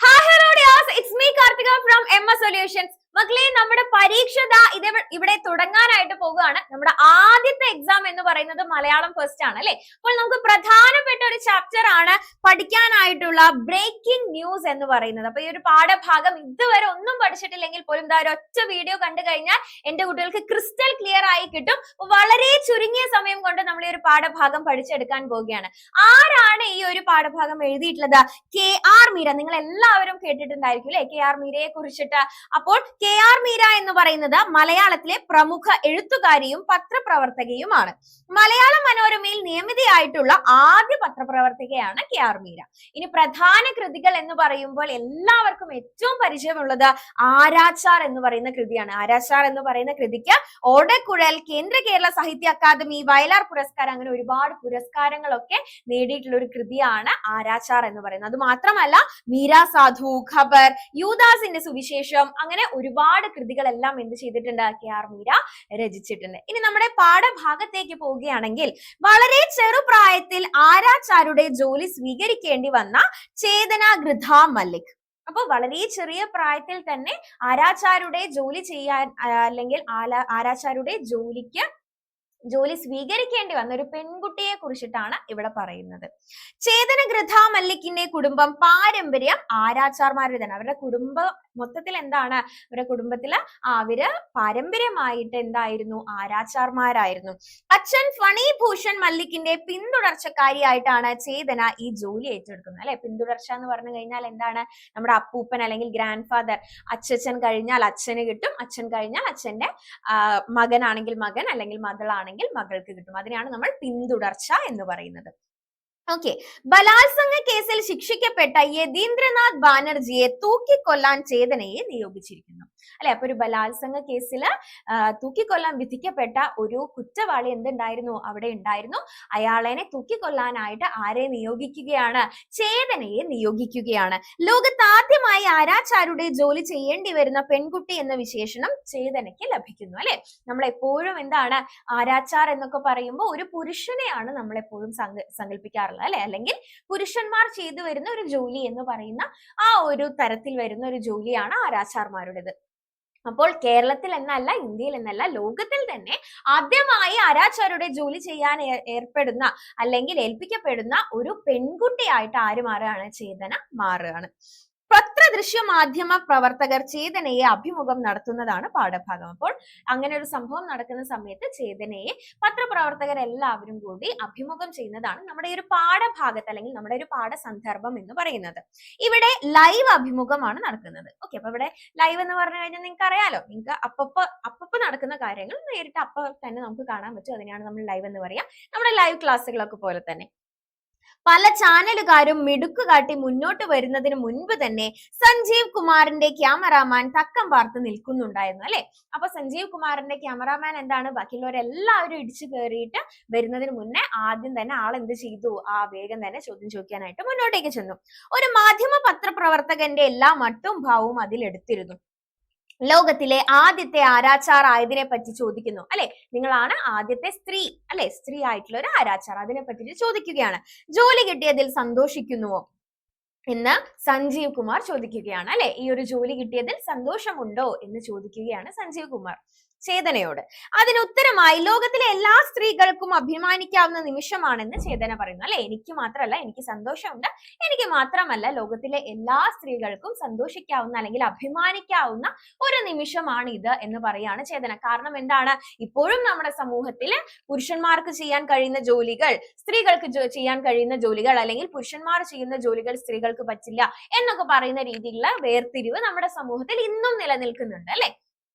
Hi, hello, dears. It's me, Kartika from Emma Solutions. മക്കളെ നമ്മുടെ പരീക്ഷ ഇവിടെ തുടങ്ങാനായിട്ട് പോകുകയാണ്. നമ്മുടെ ആദ്യത്തെ എക്സാം എന്ന് പറയുന്നത് മലയാളം ഫസ്റ്റ് ആണ് അല്ലെ. അപ്പോൾ നമുക്ക് പ്രധാനപ്പെട്ട ഒരു ചാപ്റ്റർ ആണ് പഠിക്കാനായിട്ടുള്ള ബ്രേക്കിംഗ് ന്യൂസ് എന്ന് പറയുന്നത്. അപ്പൊ ഈ ഒരു പാഠഭാഗം ഇതുവരെ ഒന്നും പഠിച്ചിട്ടില്ലെങ്കിൽ പോലും ഒറ്റ വീഡിയോ കണ്ടു കഴിഞ്ഞാൽ എന്റെ കുട്ടികൾക്ക് ക്രിസ്റ്റൽ ക്ലിയർ ആയി കിട്ടും. വളരെ ചുരുങ്ങിയ സമയം കൊണ്ട് നമ്മൾ ഈ ഒരു പാഠഭാഗം പഠിച്ചെടുക്കാൻ പോവുകയാണ്. ആരാണ് ഈ ഒരു പാഠഭാഗം എഴുതിയിട്ടുള്ളത്? KR മീര. നിങ്ങൾ എല്ലാവരും കേട്ടിട്ടുണ്ടായിരിക്കും അല്ലെ KR മീരയെ കുറിച്ചിട്ട്. അപ്പോൾ KR മീര എന്ന് പറയുന്നത് മലയാളത്തിലെ പ്രമുഖ എഴുത്തുകാരിയും പത്രപ്രവർത്തകയുമാണ്. മലയാള മനോരമയിൽ നിയമിതയായിട്ടുള്ള ആദ്യ പത്രപ്രവർത്തകയാണ് KR മീര. ഇനി പ്രധാന കൃതികൾ എന്ന് പറയുമ്പോൾ എല്ലാവർക്കും ഏറ്റവും പരിചയമുള്ളത് ആരാച്ചാർ എന്ന് പറയുന്ന കൃതിയാണ്. ആരാച്ചാർ എന്ന് പറയുന്ന കൃതിക്ക് ഓടക്കുഴൽ, കേന്ദ്ര കേരള സാഹിത്യ അക്കാദമി, വയലാർ പുരസ്കാരം, അങ്ങനെ ഒരുപാട് പുരസ്കാരങ്ങളൊക്കെ നേടിയിട്ടുള്ള ഒരു കൃതിയാണ് ആരാച്ചാർ എന്ന് പറയുന്നത്. അത് മാത്രമല്ല മീര സാധു, ഖബർ, യൂദാസിന്റെ സുവിശേഷം, അങ്ങനെ ഒരുപാട് കൃതികളെല്ലാം എന്ത് ചെയ്തിട്ടുണ്ട്? KR മീര രചിച്ചിട്ടുണ്ട്. ഇനി നമ്മുടെ പാഠഭാഗത്തേക്ക് പോവുകയാണെങ്കിൽ വളരെ ചെറുപ്രായത്തിൽ ആരാച്ചാരുടെ ജോലി സ്വീകരിക്കേണ്ടി വന്ന ചേതന ഗൃഥ മല്ലിക്. അപ്പൊ വളരെ ചെറിയ പ്രായത്തിൽ തന്നെ ആരാച്ചാരുടെ ജോലി ചെയ്യാൻ അല്ലെങ്കിൽ ആരാച്ചാരുടെ ജോലി സ്വീകരിക്കേണ്ടി വന്ന ഒരു പെൺകുട്ടിയെ കുറിച്ചിട്ടാണ് ഇവിടെ പറയുന്നത്. ചേതന ഗൃഥ മല്ലിക്കിന്റെ കുടുംബം പാരമ്പര്യം ആരാച്ചാർമാരുടേതാണ്. അവരുടെ കുടുംബം മൊത്തത്തിൽ എന്താണ്? അവരുടെ കുടുംബത്തില് അവര് പാരമ്പര്യമായിട്ട് എന്തായിരുന്നു? ആരാച്ചാർമാരായിരുന്നു. അച്ഛൻ ഫണിഭൂഷൺ മല്ലിക്കിന്റെ പിന്തുടർച്ചക്കാരിയായിട്ടാണ് ചേതന ഈ ജോലി ഏറ്റെടുക്കുന്നത് അല്ലെ. പിന്തുടർച്ച എന്ന് പറഞ്ഞു കഴിഞ്ഞാൽ എന്താണ്? നമ്മുടെ അപ്പൂപ്പൻ അല്ലെങ്കിൽ ഗ്രാൻഡ് ഫാദർ. അച്ഛൻ കഴിഞ്ഞാൽ അച്ഛന് കിട്ടും, അച്ഛൻ കഴിഞ്ഞാൽ അച്ഛന്റെ മകനാണെങ്കിൽ മകൻ, അല്ലെങ്കിൽ മകളാണെങ്കിൽ മകൾക്ക് കിട്ടും. അതിനെയാണ് നമ്മൾ പിന്തുടർച്ച എന്ന് പറയുന്നത്. ഓക്കെ. ബലാത്സംഗ കേസിൽ ശിക്ഷിക്കപ്പെട്ട യതീന്ദ്രനാഥ് ബാനർജിയെ തൂക്കിക്കൊല്ലാൻ ചേതനയെ നിയോഗിച്ചിരിക്കുന്നു അല്ലെ. അപ്പൊ ഒരു ബലാത്സംഗ കേസിൽ തൂക്കിക്കൊല്ലാൻ വിധിക്കപ്പെട്ട ഒരു കുറ്റവാളി എന്തുണ്ടായിരുന്നു? അവിടെ ഉണ്ടായിരുന്നു. അയാളെ തൂക്കിക്കൊല്ലാനായിട്ട് ആരെ നിയോഗിക്കുകയാണ്? ചേതനയെ നിയോഗിക്കുകയാണ്. ലോകത്താദ്യമായി ആരാച്ചാരുടെ ജോലി ചെയ്യേണ്ടി വരുന്ന പെൺകുട്ടി എന്ന വിശേഷണം ചേതനയ്ക്ക് ലഭിക്കുന്നു അല്ലെ. നമ്മൾ എപ്പോഴും എന്താണ്? ആരാച്ചാർ എന്നൊക്കെ പറയുമ്പോൾ ഒരു പുരുഷനെയാണ് നമ്മൾ എപ്പോഴും സങ്കല്പിക്കാറുള്ളത് അല്ലെ. അല്ലെങ്കിൽ പുരുഷന്മാർ ചെയ്തു വരുന്ന ഒരു ജോലി എന്ന് പറയുന്ന ആ ഒരു തരത്തിൽ വരുന്ന ഒരു ജോലിയാണ് ആരാച്ചാർമാരുടേത്. അപ്പോൾ കേരളത്തിൽ എന്നല്ല, ഇന്ത്യയിൽ എന്നല്ല, ലോകത്തിൽ തന്നെ ആദ്യമായി ആരാച്ചാരുടെ ജോലി ചെയ്യാൻ ഏർപ്പെടുന്ന അല്ലെങ്കിൽ ഏൽപ്പിക്കപ്പെടുന്ന ഒരു പെൺകുട്ടിയായിട്ട് ആര് മാറുകയാണ്? ചേതന മാറുകയാണ്. പത്രദൃശ്യ മാധ്യമ പ്രവർത്തകർ ചേതനയെ അഭിമുഖം നടത്തുന്നതാണ് പാഠഭാഗം. അപ്പോൾ അങ്ങനെ ഒരു സംഭവം നടക്കുന്ന സമയത്ത് ചേതനയെ പത്രപ്രവർത്തകർ എല്ലാവരും കൂടി അഭിമുഖം ചെയ്യുന്നതാണ് നമ്മുടെ ഈ ഒരു പാഠഭാഗത്ത് അല്ലെങ്കിൽ നമ്മുടെ ഒരു പാഠസന്ദർഭം എന്ന് പറയുന്നത്. ഇവിടെ ലൈവ് അഭിമുഖമാണ് നടക്കുന്നത്. ഓക്കെ. അപ്പൊ ഇവിടെ ലൈവ് എന്ന് പറഞ്ഞു കഴിഞ്ഞാൽ നിങ്ങൾക്ക് അറിയാലോ, നിങ്ങൾക്ക് അപ്പപ്പോ നടക്കുന്ന കാര്യങ്ങൾ നേരിട്ട് അപ്പൊ തന്നെ നമുക്ക് കാണാൻ പറ്റും. അതിനെയാണ് നമ്മൾ ലൈവ് എന്ന് പറയാം. നമ്മുടെ ലൈവ് ക്ലാസ്സുകളൊക്കെ പോലെ തന്നെ പല ചാനലുകാരും മിടുക്ക് കാട്ടി മുന്നോട്ട് വരുന്നതിന് മുൻപ് തന്നെ സഞ്ജീവ് കുമാറിന്റെ ക്യാമറാമാൻ തക്കം പാർത്ത് നിൽക്കുന്നുണ്ടായിരുന്നു അല്ലെ. അപ്പൊ സഞ്ജീവ് കുമാറിന്റെ ക്യാമറാമാൻ എന്താണ്? ബാക്കിയുള്ളവരെല്ലാവരും ഇടിച്ചു കയറിയിട്ട് വരുന്നതിന് മുന്നേ ആദ്യം തന്നെ ആളെന്ത് ചെയ്തു? വേഗം തന്നെ ചോദ്യം ചോദിക്കാനായിട്ട് മുന്നോട്ടേക്ക് ചെന്നു. ഒരു മാധ്യമ പത്രപ്രവർത്തകന്റെ എല്ലാ മട്ടും ഭാവവും അതിലെടുത്തിരുന്നു. ലോകത്തിലെ ആദ്യത്തെ ആരാച്ചാർ ആയതിനെ പറ്റി ചോദിക്കുന്നു അല്ലെ. നിങ്ങളാണ് ആദ്യത്തെ സ്ത്രീ അല്ലെ, സ്ത്രീ ആയിട്ടുള്ള ഒരു ആരാച്ചാർ, അതിനെ പറ്റി ചോദിക്കുകയാണ്. ജോലി കിട്ടിയതിൽ സന്തോഷിക്കുന്നുവോ എന്ന് സഞ്ജീവ് കുമാർ ചോദിക്കുകയാണ് അല്ലെ. ഈ ഒരു ജോലി കിട്ടിയതിൽ സന്തോഷമുണ്ടോ എന്ന് ചോദിക്കുകയാണ് സഞ്ജീവ് കുമാർ ചേതനയോട്. അതിന് ഉത്തരമായി ലോകത്തിലെ എല്ലാ സ്ത്രീകൾക്കും അഭിമാനിക്കാവുന്ന നിമിഷമാണെന്ന് ചേതന പറയുന്നു അല്ലെ. എനിക്ക് മാത്രമല്ല, എനിക്ക് സന്തോഷമുണ്ട്. എനിക്ക് മാത്രമല്ല, ലോകത്തിലെ എല്ലാ സ്ത്രീകൾക്കും സന്തോഷിക്കാവുന്ന അല്ലെങ്കിൽ അഭിമാനിക്കാവുന്ന ഒരു നിമിഷമാണ് ഇത് എന്ന് പറയാണ് ചേതന. കാരണം എന്താണ്? ഇപ്പോഴും നമ്മുടെ സമൂഹത്തിൽ പുരുഷന്മാർക്ക് ചെയ്യാൻ കഴിയുന്ന ജോലികൾ സ്ത്രീകൾക്ക് ചെയ്യാൻ കഴിയുന്ന ജോലികൾ, അല്ലെങ്കിൽ പുരുഷന്മാർ ചെയ്യുന്ന ജോലികൾ സ്ത്രീകൾക്ക് പറ്റില്ല എന്നൊക്കെ പറയുന്ന രീതിയിലുള്ള വേർതിരിവ് നമ്മുടെ സമൂഹത്തിൽ ഇന്നും നിലനിൽക്കുന്നുണ്ട് അല്ലെ.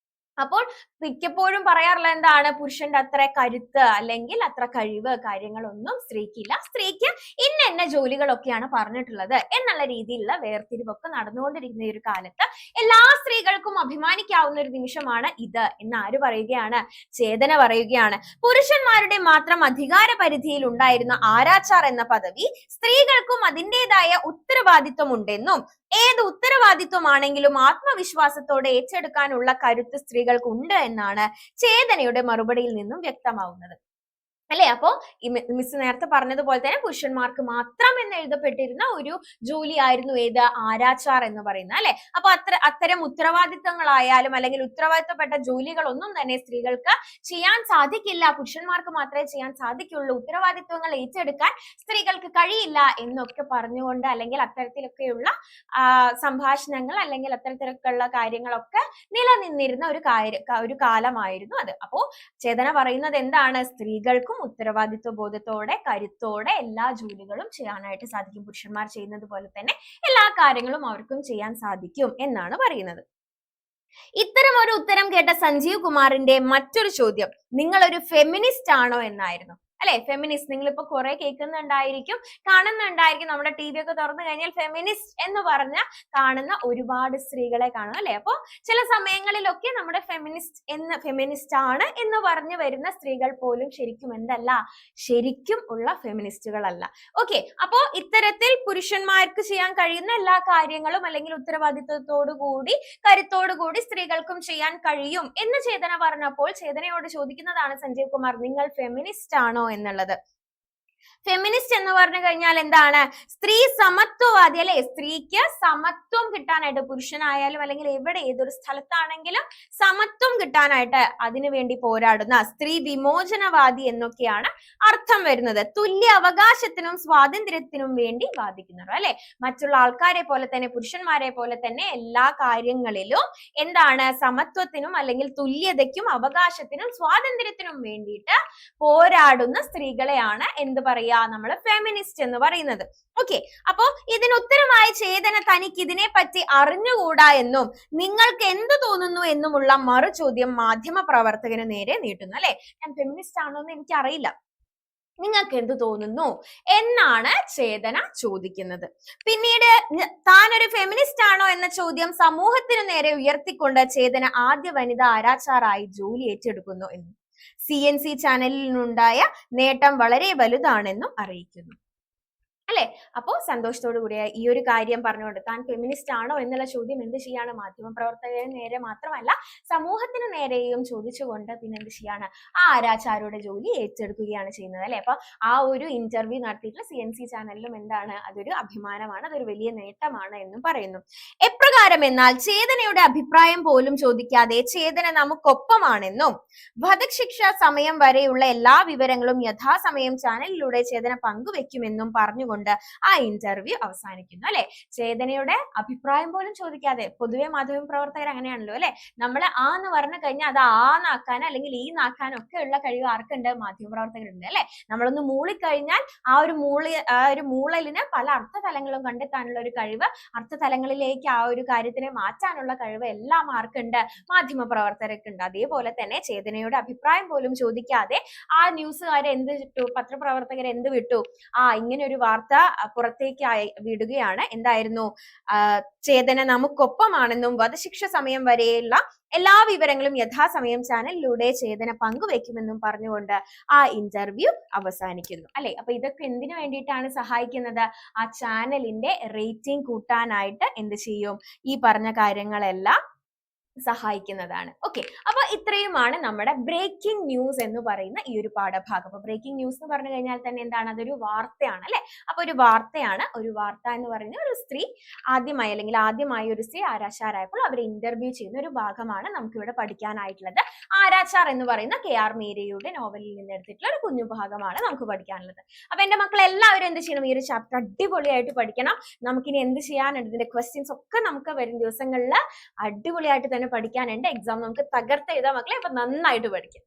അപ്പോൾ മിക്കപ്പോഴും പറയാറുള്ള എന്താണ്? പുരുഷന്റെ അത്ര കരുത്ത് അല്ലെങ്കിൽ അത്ര കഴിവ് കാര്യങ്ങളൊന്നും സ്ത്രീക്കില്ല, സ്ത്രീക്ക് ഇന്ന ജോലികളൊക്കെയാണ് പറഞ്ഞിട്ടുള്ളത് എന്നുള്ള രീതിയിലുള്ള വേർതിരിവൊക്കെ നടന്നുകൊണ്ടിരിക്കുന്ന ഈ ഒരു കാലത്ത് എല്ലാ സ്ത്രീകൾക്കും അഭിമാനിക്കാവുന്ന ഒരു നിമിഷമാണ് ഇത് എന്ന് ആര് പറയുകയാണ്? ചേതന പറയുകയാണ്. പുരുഷന്മാരുടെ മാത്രം അധികാര പരിധിയിൽ ഉണ്ടായിരുന്ന ആരാച്ചാർ എന്ന പദവി സ്ത്രീകൾക്കും അതിൻ്റെതായ ഉത്തരവാദിത്വം ഉണ്ടെന്നും ഏത് ഉത്തരവാദിത്വമാണെങ്കിലും ആത്മവിശ്വാസത്തോടെ ഏറ്റെടുക്കാനുള്ള കരുത്ത് സ്ത്രീകൾക്ക് ഉണ്ട് എന്നാണ് ചേതനയുടെ മറുപടിയിൽ നിന്നും വ്യക്തമാവുന്നത്. അല്ലെ? അപ്പോ ഈ മിസ് നേരത്തെ പറഞ്ഞതുപോലെ തന്നെ പുരുഷന്മാർക്ക് മാത്രം എന്ന് എഴുതപ്പെട്ടിരുന്ന ഒരു ജോലിയായിരുന്നു ഏത്? ആരാച്ചാർ എന്ന് പറയുന്നത്, അല്ലെ? അപ്പൊ അത്തരം ഉത്തരവാദിത്തങ്ങളായാലും അല്ലെങ്കിൽ ഉത്തരവാദിത്തപ്പെട്ട ജോലികളൊന്നും തന്നെ സ്ത്രീകൾക്ക് ചെയ്യാൻ സാധിക്കില്ല, പുരുഷന്മാർക്ക് മാത്രമേ ചെയ്യാൻ സാധിക്കുള്ളൂ, ഉത്തരവാദിത്വങ്ങൾ ഏറ്റെടുക്കാൻ സ്ത്രീകൾക്ക് കഴിയില്ല എന്നൊക്കെ പറഞ്ഞുകൊണ്ട് അല്ലെങ്കിൽ അത്തരത്തിലൊക്കെയുള്ള സംഭാഷണങ്ങൾ അല്ലെങ്കിൽ അത്തരത്തിലൊക്കെയുള്ള കാര്യങ്ങളൊക്കെ നിലനിന്നിരുന്ന ഒരു കാലമായിരുന്നു അത്. അപ്പോ ചേതന പറയുന്നത് എന്താണ്? സ്ത്രീകൾക്കും ഉത്തരവാദിത്വ ബോധത്തോടെ കരുത്തോടെ എല്ലാ ജോലികളും ചെയ്യാനായിട്ട് സാധിക്കും, പുരുഷന്മാർ ചെയ്യുന്നത് പോലെ തന്നെ എല്ലാ കാര്യങ്ങളും അവർക്കും ചെയ്യാൻ സാധിക്കും എന്നാണ് പറയുന്നത്. ഇത്തരം ഒരു ഉത്തരം കേട്ട സഞ്ജീവ് കുമാറിന്റെ മറ്റൊരു ചോദ്യം, നിങ്ങൾ ഒരു ഫെമിനിസ്റ്റ് ആണോ എന്നായിരുന്നു. അല്ലെ? ഫെമിനിസ്റ്റ് നിങ്ങളിപ്പോ കുറെ കേൾക്കുന്നുണ്ടായിരിക്കും, കാണുന്നുണ്ടായിരിക്കും, നമ്മുടെ ടി വി ഒക്കെ തുറന്നു കഴിഞ്ഞാൽ ഫെമിനിസ്റ്റ് എന്ന് പറഞ്ഞ കാണുന്ന ഒരുപാട് സ്ത്രീകളെ കാണും, അല്ലെ? അപ്പൊ ചില സമയങ്ങളിലൊക്കെ നമ്മുടെ ഫെമിനിസ്റ്റ് ആണ് എന്ന് പറഞ്ഞു വരുന്ന സ്ത്രീകൾ പോലും ശരിക്കും എന്തല്ല, ശരിക്കും ഉള്ള ഫെമിനിസ്റ്റുകളല്ല. ഓക്കെ, അപ്പോ ഇത്തരത്തിൽ പുരുഷന്മാർക്ക് ചെയ്യാൻ കഴിയുന്ന എല്ലാ കാര്യങ്ങളും അല്ലെങ്കിൽ ഉത്തരവാദിത്വത്തോടു കൂടി കരുത്തോടു കൂടി സ്ത്രീകൾക്കും ചെയ്യാൻ കഴിയും എന്ന് ചേതന പറഞ്ഞപ്പോൾ ചേതനയോട് ചോദിക്കുന്നതാണ് സഞ്ജീവ് കുമാർ, നിങ്ങൾ ഫെമിനിസ്റ്റ് ആണോ എന്നുള്ളത്. ഫെമിനിസ്റ്റ് എന്ന് പറഞ്ഞു കഴിഞ്ഞാൽ എന്താണ്? സ്ത്രീ സമത്വവാദി, അല്ലെ? സ്ത്രീക്ക് സമത്വം കിട്ടാനായിട്ട്, പുരുഷനായാലും അല്ലെങ്കിൽ എവിടെ ഏതൊരു സ്ഥലത്താണെങ്കിലും സമത്വം കിട്ടാനായിട്ട് അതിനു വേണ്ടി പോരാടുന്ന സ്ത്രീ വിമോചനവാദി എന്നൊക്കെയാണ് അർത്ഥം വരുന്നത്. തുല്യ അവകാശത്തിനും സ്വാതന്ത്ര്യത്തിനും വേണ്ടി വാദിക്കുന്നവർ, അല്ലെ? മറ്റുള്ള ആൾക്കാരെ പോലെ തന്നെ പുരുഷന്മാരെ പോലെ തന്നെ എല്ലാ കാര്യങ്ങളിലും എന്താണ്? സമത്വത്തിനും അല്ലെങ്കിൽ തുല്യതയ്ക്കും അവകാശത്തിനും സ്വാതന്ത്ര്യത്തിനും വേണ്ടിയിട്ട് പോരാടുന്ന സ്ത്രീകളെയാണ് എന്ത് പറയാ? നമ്മള് ഫെമിനിസ്റ്റ് എന്ന് പറയുന്നത്. ഓക്കെ, അപ്പോ ഇതിന് ഉത്തരമായ ചേതന തനിക്ക് ഇതിനെ പറ്റി അറിഞ്ഞുകൂടാ എന്നും നിങ്ങൾക്ക് എന്ത് തോന്നുന്നു എന്നുമുള്ള മറു ചോദ്യം മാധ്യമ പ്രവർത്തകന് നേരെ നീട്ടുന്നു, അല്ലെ? ഞാൻ ഫെമിനിസ്റ്റ് ആണോ എന്ന് എനിക്ക് അറിയില്ല, നിങ്ങൾക്ക് എന്ത് തോന്നുന്നു എന്നാണ് ചേതന ചോദിക്കുന്നത്. പിന്നീട് താൻ ഒരു ഫെമിനിസ്റ്റ് ആണോ എന്ന ചോദ്യം സമൂഹത്തിനു നേരെ ഉയർത്തിക്കൊണ്ട് ചേതന ആദ്യ വനിതാ ആരാച്ചാറായി ജോലി ഏറ്റെടുക്കുന്നു എന്നും CNC ചാനലിനുണ്ടായ നേട്ടം വളരെ വലുതാണെന്നും അറിയിക്കുന്നു, അല്ലെ? അപ്പോ സന്തോഷത്തോടു കൂടിയ ഈ ഒരു കാര്യം പറഞ്ഞുകൊണ്ട് താൻ ഫെമിനിസ്റ്റ് ആണോ എന്നുള്ള ചോദ്യം എന്ത് ചെയ്യാണ്? മാധ്യമപ്രവർത്തകന് നേരെ മാത്രമല്ല സമൂഹത്തിന് നേരെയും ചോദിച്ചുകൊണ്ട് പിന്നെ എന്ത് ചെയ്യാണ്? ആ ആരാച്ചാരുടെ ജോലി ഏറ്റെടുക്കുകയാണ് ചെയ്യുന്നത്, അല്ലെ? അപ്പൊ ആ ഒരു ഇന്റർവ്യൂ നടത്തിയിട്ടുള്ള CNC ചാനലിലും എന്താണ്? അതൊരു അഭിമാനമാണ്, അതൊരു വലിയ നേട്ടമാണ് എന്നും പറയുന്നു. എപ്രകാരം എന്നാൽ ചേതനയുടെ അഭിപ്രായം പോലും ചോദിക്കാതെ ചേതന നമുക്കൊപ്പമാണെന്നും വധശിക്ഷ സമയം വരെയുള്ള എല്ലാ വിവരങ്ങളും യഥാസമയം ചാനലിലൂടെ ചേതന പങ്കുവെക്കുമെന്നും പറഞ്ഞുകൊണ്ട് ആ ഇന്റർവ്യൂ അവസാനിക്കുന്നു, അല്ലെ? ചേതനയുടെ അഭിപ്രായം പോലും ചോദിക്കാതെ, പൊതുവെ മാധ്യമ പ്രവർത്തകർ അങ്ങനെയാണല്ലോ, അല്ലെ? നമ്മൾ ആ എന്ന് പറഞ്ഞു കഴിഞ്ഞാൽ അത് നാക്കാനോ അല്ലെങ്കിൽ ഈ നാക്കാനോ ഒക്കെ ഉള്ള കഴിവ് ആർക്കുണ്ട്? മാധ്യമ പ്രവർത്തകരുണ്ട്, അല്ലെ? നമ്മളൊന്ന് മൂളിക്കഴിഞ്ഞാൽ ആ ഒരു മൂളലിന് പല അർത്ഥതലങ്ങളും കണ്ടെത്താനുള്ള ഒരു കഴിവ്, അർത്ഥതലങ്ങളിലേക്ക് ആ ഒരു കാര്യത്തിനെ മാറ്റാനുള്ള കഴിവ് എല്ലാം ആർക്കുണ്ട്? മാധ്യമ പ്രവർത്തകർക്കുണ്ട്. അതേപോലെ തന്നെ ചേതനയുടെ അഭിപ്രായം പോലും ചോദിക്കാതെ ആ ന്യൂസുകാരെ എന്ത് വിട്ടു? പത്രപ്രവർത്തകർ എന്ത് വിട്ടു? ഇങ്ങനെ ഒരു വാർത്ത പുറത്തേക്ക് വിടുകയാണ്. എന്തായിരുന്നു? ചേതന നമുക്കൊപ്പമാണെന്നും വധശിക്ഷ സമയം വരെയുള്ള എല്ലാ വിവരങ്ങളും യഥാസമയം ചാനലിലൂടെ ചേതന പങ്കുവെക്കുമെന്നും പറഞ്ഞുകൊണ്ട് ആ ഇന്റർവ്യൂ അവസാനിക്കുന്നു, അല്ലെ? അപ്പൊ ഇതൊക്കെ എന്തിനു വേണ്ടിയിട്ടാണ് സഹായിക്കുന്നത്? ആ ചാനലിന്റെ റേറ്റിംഗ് കൂട്ടാനായിട്ട് എന്ത് ചെയ്യും? ഈ പറഞ്ഞ കാര്യങ്ങളെല്ലാം സഹായിക്കുന്നതാണ്. ഓക്കെ, അപ്പൊ ഇത്രയുമാണ് നമ്മുടെ ബ്രേക്കിംഗ് ന്യൂസ് എന്ന് പറയുന്ന ഈ ഒരു പാഠഭാഗം. അപ്പൊ ബ്രേക്കിംഗ് ന്യൂസ് എന്ന് പറഞ്ഞു കഴിഞ്ഞാൽ തന്നെ എന്താണ്? അതൊരു വാർത്തയാണ്, അല്ലെ? അപ്പൊ ഒരു വാർത്തയാണ്. ഒരു വാർത്ത എന്ന് പറയുന്ന ഒരു സ്ത്രീ ആദ്യമായി ഒരു സ്ത്രീ ആരാച്ചാരായപ്പോൾ അവരെ ഇന്റർവ്യൂ ചെയ്യുന്ന ഒരു ഭാഗമാണ് നമുക്ക് ഇവിടെ പഠിക്കാനായിട്ടുള്ളത്. ആരാച്ചാർ എന്ന് പറയുന്ന KR മീരയുടെ നോവലിൽ നിന്ന് എടുത്തിട്ടുള്ള ഒരു കുഞ്ഞു ഭാഗമാണ് നമുക്ക് പഠിക്കാനുള്ളത്. അപ്പൊ എന്റെ മക്കൾ എല്ലാവരും എന്ത് ചെയ്യണം? ഈ ഒരു ചാപ്റ്റർ അടിപൊളിയായിട്ട് പഠിക്കണം. നമുക്കിനി എന്ത് ചെയ്യാനുണ്ട്? ഇതിന്റെ ക്വസ്റ്റ്യൻസ് ഒക്കെ നമുക്ക് വരും ദിവസങ്ങളിൽ അടിപൊളിയായിട്ട് പഠിക്കാനുണ്ട്. എക്സാം നമുക്ക് തകർത്തെഴുതാം മക്കളെ. അപ്പൊ നന്നായിട്ട് പഠിക്കാം.